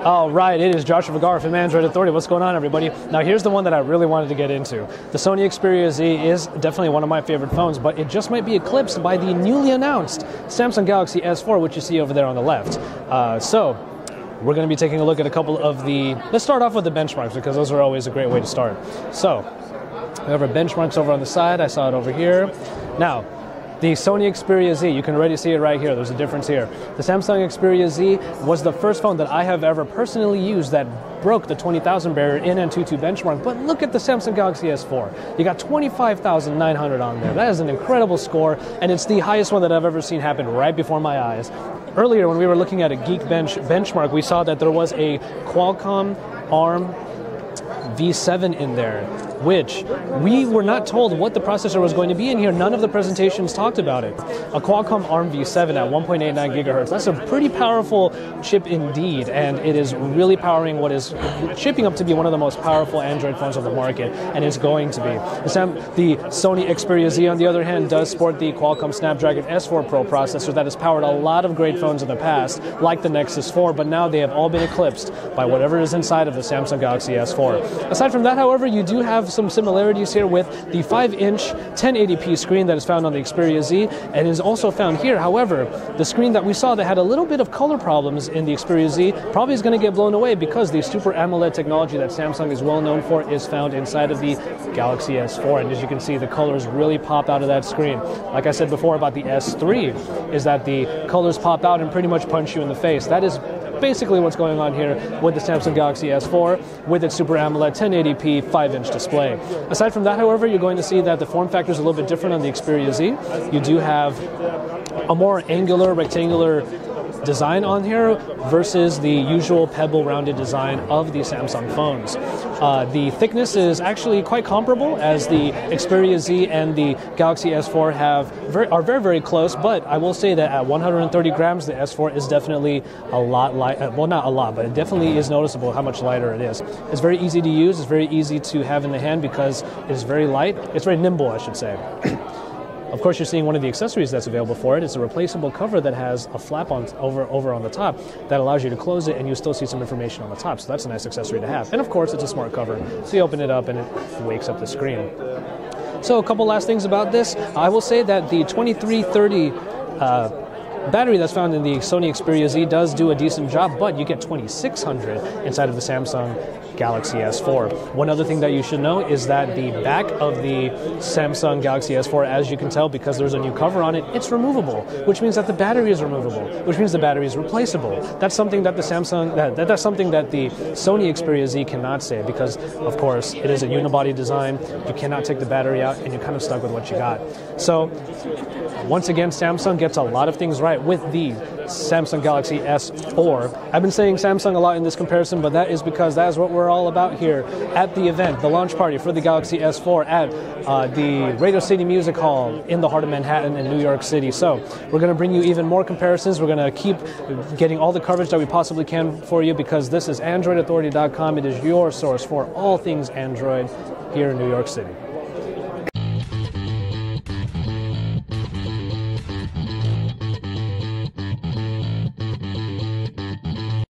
All right, it is Joshua Vergara from Android Authority. What's going on, everybody? Now, here's the one that I really wanted to get into. The Sony Xperia Z is definitely one of my favorite phones, but it just might be eclipsed by the newly announced Samsung Galaxy S4, which you see over there on the left. So we're going to be taking a look at a couple of the... Let's start off with the benchmarks, because those are always a great way to start. So we have our benchmarks over on the side. I saw it over here. Now, the Sony Xperia Z, you can already see it right here. There's a difference here. The Samsung Xperia Z was the first phone that I have ever personally used that broke the 20,000 barrier in Antutu benchmark. But look at the Samsung Galaxy S4. You got 25,900 on there. That is an incredible score, and it's the highest one that I've ever seen happen right before my eyes. Earlier, when we were looking at a Geekbench benchmark, we saw that there was a Qualcomm ARM V7 in there, which we were not told what the processor was going to be in here. None of the presentations talked about it. A Qualcomm ARM V7 at 1.89 gigahertz. That's a pretty powerful chip indeed, and it is really powering what is shaping up to be one of the most powerful Android phones on the market, and it's going to be. The Sony Xperia Z, on the other hand, does sport the Qualcomm Snapdragon S4 Pro processor that has powered a lot of great phones in the past, like the Nexus 4, but now they have all been eclipsed by whatever is inside of the Samsung Galaxy S4. Aside from that, however, you do have some similarities here with the 5-inch 1080p screen that is found on the Xperia Z and is also found here. However, the screen that we saw that had a little bit of color problems in the Xperia Z probably is going to get blown away because the Super AMOLED technology that Samsung is well known for is found inside of the Galaxy S4. And as you can see, the colors really pop out of that screen. Like I said before about the S3, is that the colors pop out and pretty much punch you in the face. That is basically what's going on here with the Samsung Galaxy S4 with its Super AMOLED 1080p 5-inch display. Aside from that, however, you're going to see that the form factor is a little bit different on the Xperia Z. You do have a more angular, rectangular design on here versus the usual pebble rounded design of the Samsung phones. The thickness is actually quite comparable, as the Xperia Z and the Galaxy S4 are very, very close, but I will say that at 130 grams, the S4 is definitely a lot light. Well, not a lot, but it definitely is noticeable how much lighter it is. It's very easy to use. It's very easy to have in the hand because it's very light. It's very nimble, I should say. Of course, you're seeing one of the accessories that's available for it. It's a replaceable cover that has a flap on over on the top that allows you to close it, and you still see some information on the top. So that's a nice accessory to have. And of course, it's a smart cover. So you open it up and it wakes up the screen. So a couple last things about this. I will say that the 2330 battery that's found in the Sony Xperia Z does do a decent job, but you get 2600 inside of the Samsung Galaxy S4. One other thing that you should know is that the back of the Samsung Galaxy S4, as you can tell, because there's a new cover on it, it's removable, which means that the battery is removable, which means the battery is replaceable. That's something that the that's something that the Sony Xperia Z cannot say, because of course it is a unibody design. You cannot take the battery out, and you're kind of stuck with what you got. So once again, Samsung gets a lot of things right with the Samsung Galaxy S4. I've been saying Samsung a lot in this comparison, but that is because that is what we're all about here at the event, the launch party for the Galaxy S4 at the Radio City Music Hall in the heart of Manhattan in New York City. So we're going to bring you even more comparisons. We're going to keep getting all the coverage that we possibly can for you, because this is AndroidAuthority.com. It is your source for all things Android here in New York City.